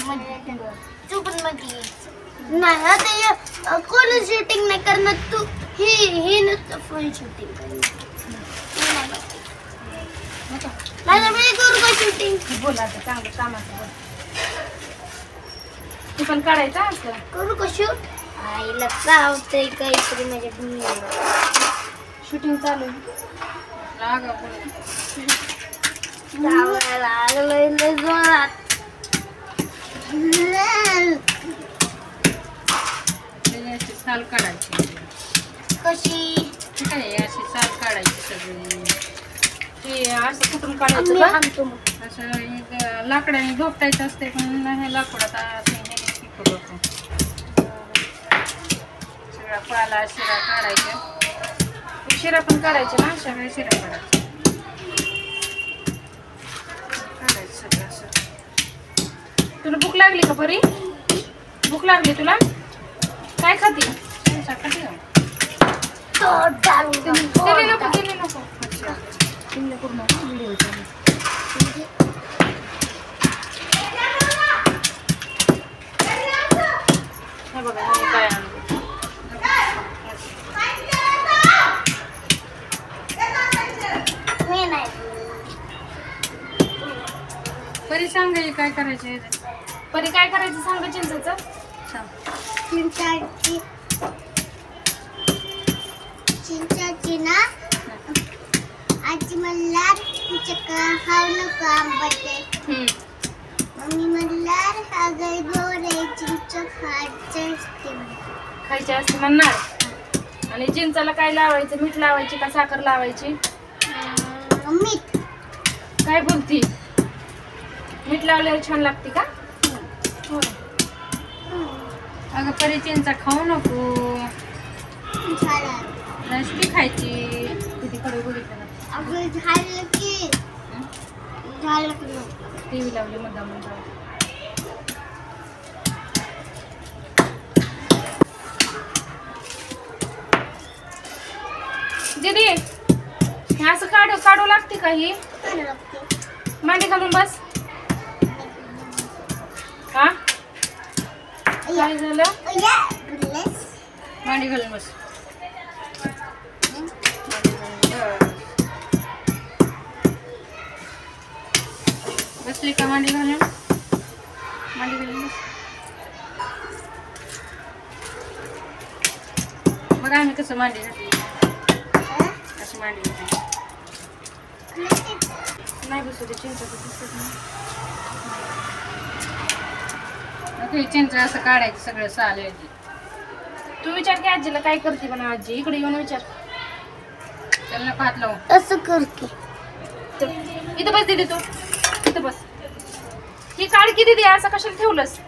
तू पण मध्ये नाही आता कोण शूटिंग नाही करणार तू ही नुसतं फोन शूटिंग करणार माझ्या मी करू का शूटिंग बोल आता चांगलं कामाचं बोल तू पण काढायचं असं करू का शूट आईला चावतंय काहीतरी माझ्या भूमीला शूटिंग चालू लागलंय लय जोरात साल काढायची कशी काय अशी साल काढायची सगळी ते असं कुठून काढायचं का आणतो असं लाकडाने धोपटायचं असते पण हे लाकडात होतो सगळा पाला शिरा काढायचा शिरा पण काढायचे ना सगळ्या शिरा काढायच्या काढायचं सगळं असं तुला भूक लागली का परी भूक लागली तुला काय खाती खाती नको केली नको व्हिडिओ हे बघा काय आणलं परी सांग काय करायचं परी काय करायचं सांग चिंचेचं चिंचाची ना आजी म्हणला खाऊ नको आंबटे मम्मी म्हणला अगं गोरे चिंच खायचे असते म्हणणार आणि चिंचाला काय लावायचं मीठ लावायची का साखर लावायची मीठ काय बोलती मीठ लावल्यावर छान लागते का हो अगं परी चिंचा खाऊ नको नसती खायची किती कडे बघितलं ना अगं झालं की टीव्ही लावली मुद्दाम दीदी हे असं काढू लागते का ही मांडी घालून बस हा काय झालं मांडी घालून बस बसली का मांडी घालून बस बघा आम्ही कसं मांडी घातली असं मांडी घातली नाही बसू दे चिंचा चिंच असं काढायचं सगळं साल याची तू विचार की आजीला काय करते पण आजी इकडे येऊन विचार चल ना पाहत लावून असं करते इथं बस दीदी तू इथं बस ही काढकी दीदी असं कशाला ठेवलंस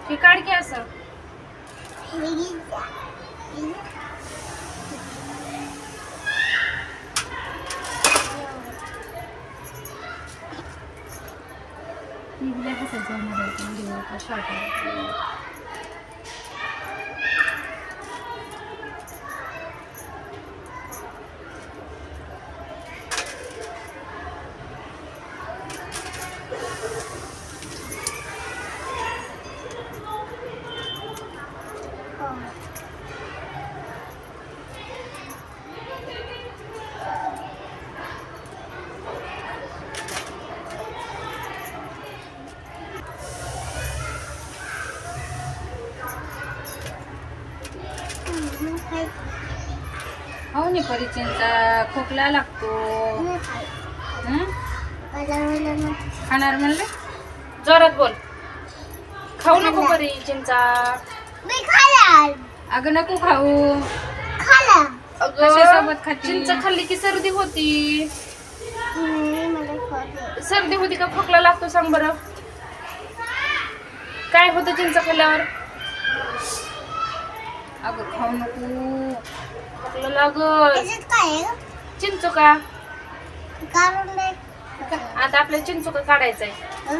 ही काढकी असं हो नाही परी चिंचा खोकला लागतो खाणार म्हणले जोरात बोल खाऊ नको परी चिंचा अगं नको खाऊ कशासोबत खाती चिंच खाल्ली की सर्दी होती सर्दी होती का खोकला लागतो सांग बरं काय होतं चिंच खाल्ल्यावर अगं खाऊ नको खोकला लागल चिंचू का आता आपल्याला चिंचुका काढायचा आहे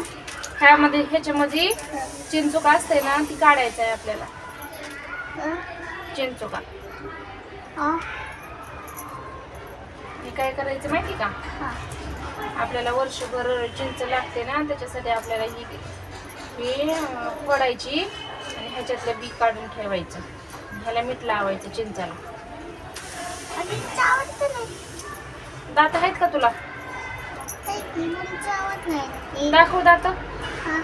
ह्यामध्ये ह्याच्यामध्ये चिंचुका असते ना ती काढायचं आहे आपल्याला चिंचुका हे काय करायचं माहिती का आपल्याला वर्षभर चिंच लागते ना त्याच्यासाठी आपल्याला ही ही फोडायची आणि ह्याच्यातलं बी काढून ठेवायचं. ह्याला मीठ लावायचं चिंचाला. आणि चावत नाही. दात आहेत का तुला? चावत नाही. दाखव दात. हा.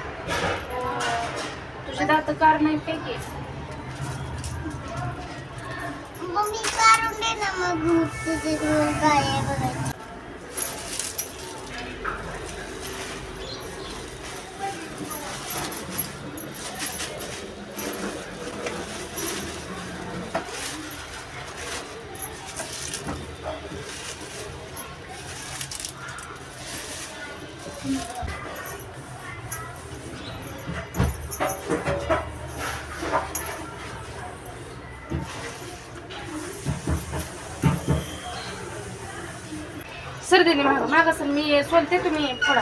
तुझे दात कार नाही पैकी. मम्मी काढून दे ना मग तुझे काय आहे बघायचं. सर दिली माग सर मी सोलते तुम्ही फोडा.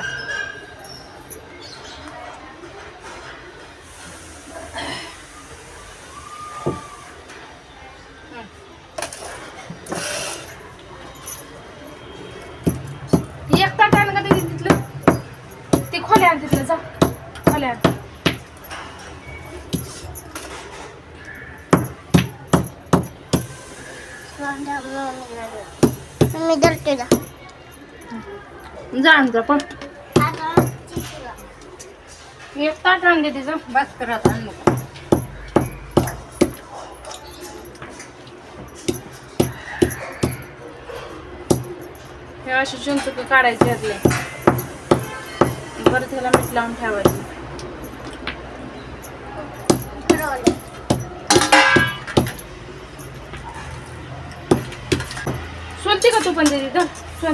एक ताट आण का तिथलं ते खोले आण तिथलं जा खोले आण. मी धरते ना. जा आण जा पण एक ताट आण दे तिचं. बस करत आण नको. हे अशी चिंचुकी काढायची यातले. परत ह्याला मीठ लावून ठेवायचं. सोलते का तू पण दे तिथं सोल.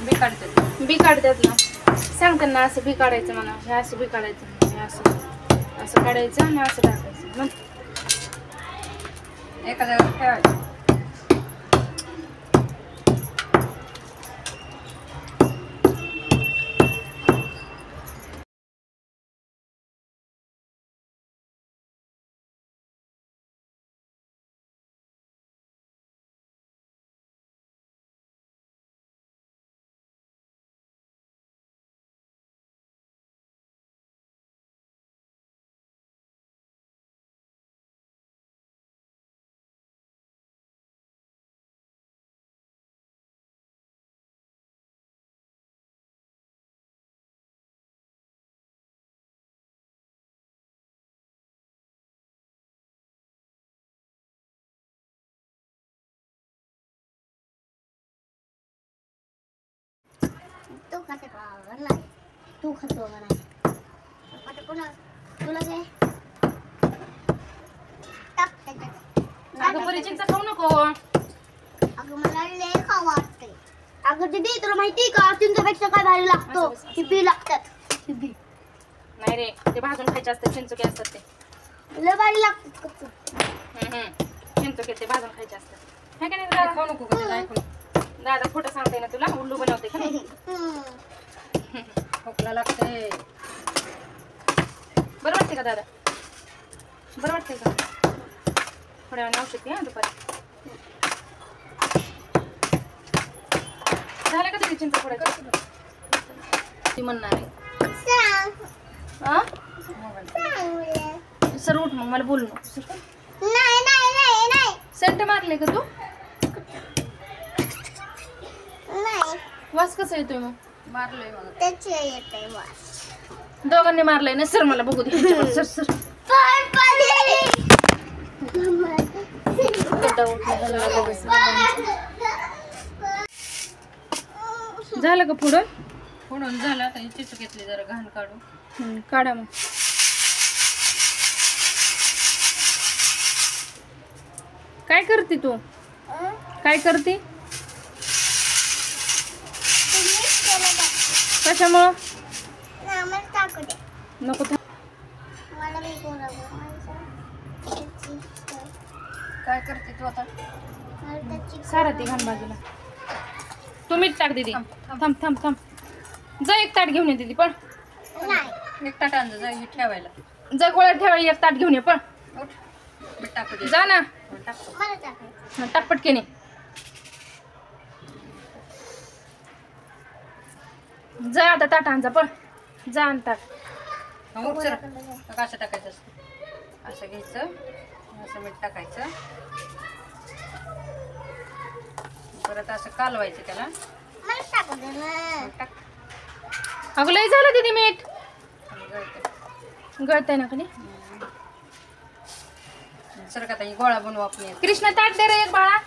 बी काढते. बी काढतात ना. सांग त्यांना असं बी काढायचं म्हणा. हे असं बी काढायचं. हे असं असं काढायचं आणि असं टाकायचं मग एका जागेवर ठेवायचं. तू खाते का नाही? तू खातो का नाही? आता पुन्हा तुला काय टाक त्याच्यात. अगं बरी चिंच खाऊ नको. अगं मला लय खाऊ वाटते. अगं दीदी तुला माहिती का चिंचपेक्षा काय भारी लागतो? ही बी लागतात. ही बी नाही रे ते भाजून खायचे असतात. चिंचुके असतात ते लय भारी लागतात. चिंचुके ते भाजून खायचे असतात. हे का नाही दादा? खाऊ नको कधी ऐकू नको. दादा खोटं सांगते ना तुला. उल्लू बनवते का नाही? खोकला लागते. बरं वाटते का दादा? बरं वाटते का? थोड्या वेळाने औषध घ्या दुपारी. झालं का तरी चिंच फोडायचं? ती म्हणणार आहे. सांग हा सांग मला. सर उठ मग मला बोलू नको. नाही नाही नाही नाही सेंट मारले का तू? नाही वास कसा येतोय मग? मारलंय मला. त्याचे येते वास. दोघांनी मारलंय ना. सर मला बघू दे. सर सर पण पाणी. गड्डा उठला झालं का पुढं? फोडून झालं. आता चिचू घेतली जरा घाण काढू. काढा मग. काय करते तू? काय करते? कशामुळं? मला टाकू दे. नको मला मी कोणा काय करते तू आता? सारा ती घाण बाजूला. तू मीठ टाक दीदी. थांब थांब थांब. जा एक ताट घेऊन ये दीदी पण. नाही एक ताट आणलं जा हे ठेवायला. जा गोळ्या ठेवायला एक ताट घेऊन ये पण. उठ. मीठ टाकू दे. जा ना. टाकतो. मला टाकायचं. टाक पटकेने. जा आता ताट आण जा पण. जा आण ताट. मग सर कसं टाकायचं असतं असं घ्यायचं असं मीठ टाकायचं परत असं कालवायचं त्याला मला टाकू दे ना. मग टाक अगं लय झालं दीदी मीठ आणि गळतं. गळतंय ना खाली. सर का ताई गोळा बनवू आपण कृष्णा ताट दे रे एक बाळा.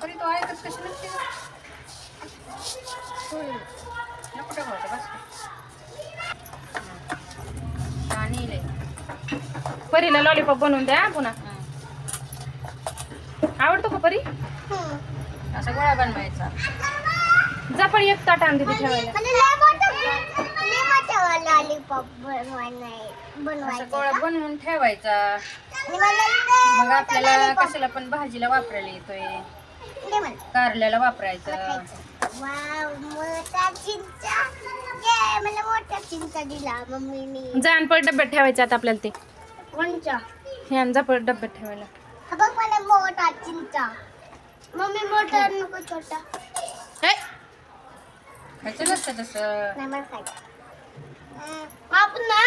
तरी तो ऐकत कशी नसते नको टाकायचं बस आणि लय परीला लॉलीपॉप बनवून द्या पुन्हा. आवडतो का परी? असा गोळा बनवायचा जा पण एक ताट आण दीदी ठेवायला. लय मोठा लॉलीपॉप असा बनवायचा. गोळा बनवून ठेवायचा आणि मला लय मग आपल्याला कशाला पण भाजीला वापरायला येतोय दे मला. कारल्याला वापरायचं वाव, मोठा चिंचा. ये, मला मोठा चिंचा दिला मम्मीने. जा आणि पळ डब्यात ठेवायचं आता आपल्याला ते. कोणचा? हे आण जा पळ डब्यात ठेवायला. हा बघ मला मोठा चिंचा. मम्मी मोठा नको छोटा. हे खायचं नसतं तसं नाही मला खायचं. आपण ना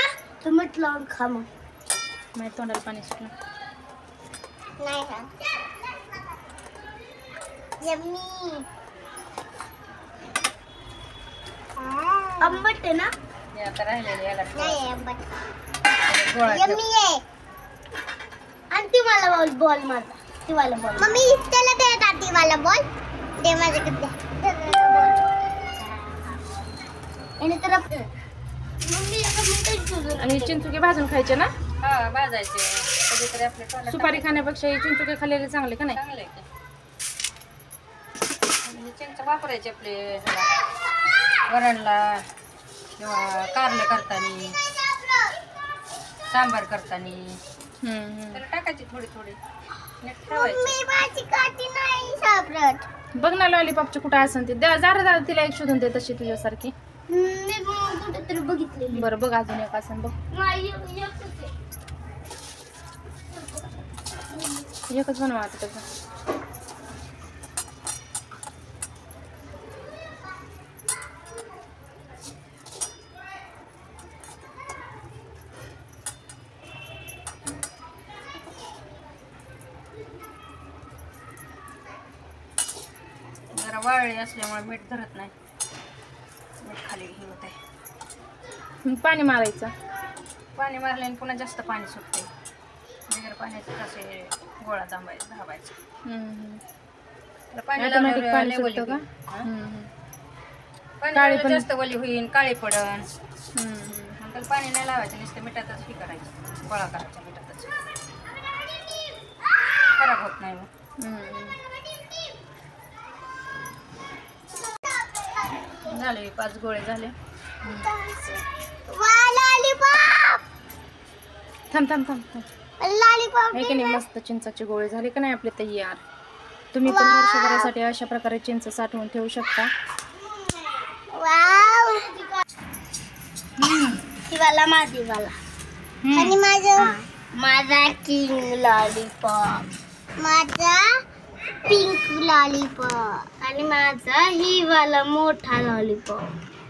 तर म्हटलं खा मग. माझ्या तोंडाला पाणी सुटलं. नाही खा. यम्मी. आंबट आहे ना? हे आता राहिलेलं याला नाही आंबट. गोळा ठेव. यम्मी आहे. आणि ती मला बॉल माझा. ती मला बॉल. मम्मी त्याला दे दादी मला बॉल. दे माझ्याकडे दे. आणि तर मम्मी आणि चिंचुके भाजून खायचे ना. हा भाजायचे कधीतरी आपल्या तोंडात सुपारी खाण्यापेक्षा हे चिंचुके खाल्लेले चांगले का नाही? चांगलं आहे की आणि चिंच वापरायचे आपले ह्याला, वरणला किंवा कारलं करताना सांबार करताना त्याला टाकायची थोडी थोडी नीट ठेवायची. मम्मी माझी काठी नाही सापडत. बघ ना लॉलीपॉपचे कुठं असेल ते द्या जरा तिला एक शोधून दे तशी तुझ्यासारखी. मी कुठेतरी बघितलेली. बरं बघ अजून एक असेल बघ. नाही, एकच आहे. एकच बनवा आता त्याचं. जरा वाळली असल्यामुळे मीठ धरत नाही मीठ खाली हे होत आहे. मग पाणी मारायचं. पाणी मारल्याने पुन्हा जास्त पाणी सुटते बिगर पाण्याचे असे गोळा धावायचा त्याला पाणी ऑटोमॅटिक लावल्यावर पाणी लय वली सुटतं का? होईल. पाणी काळी लावल्यावर पण- जास्त वली होईल काळी पडन मग त्याला पाणी नाही लावायचं नुसतं मिठातच हे करायचं गोळा करायचा मिठातच खराब होत नाही मग. झाले 5 गोळे झाले. लॉलीपॉप. थांब थांब थांब थांब. लॉलीपॉप. हे की नाही मस्त चिंचाचे गोळे झाले का नाही आपले तयार. तुम्ही पण वर्षभरासाठी अशा प्रकारे चिंच साठवून ठेवू शकता. वाव. दिवाला दिवाला. आणि माझा किंग लॉलीपॉप. माझा पिंक लॉलीपॉप. आणि माझा ही वाला मोठा लॉलीपॉप.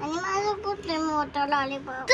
आणि माझा कुठे मोठा लॉलीपॉप.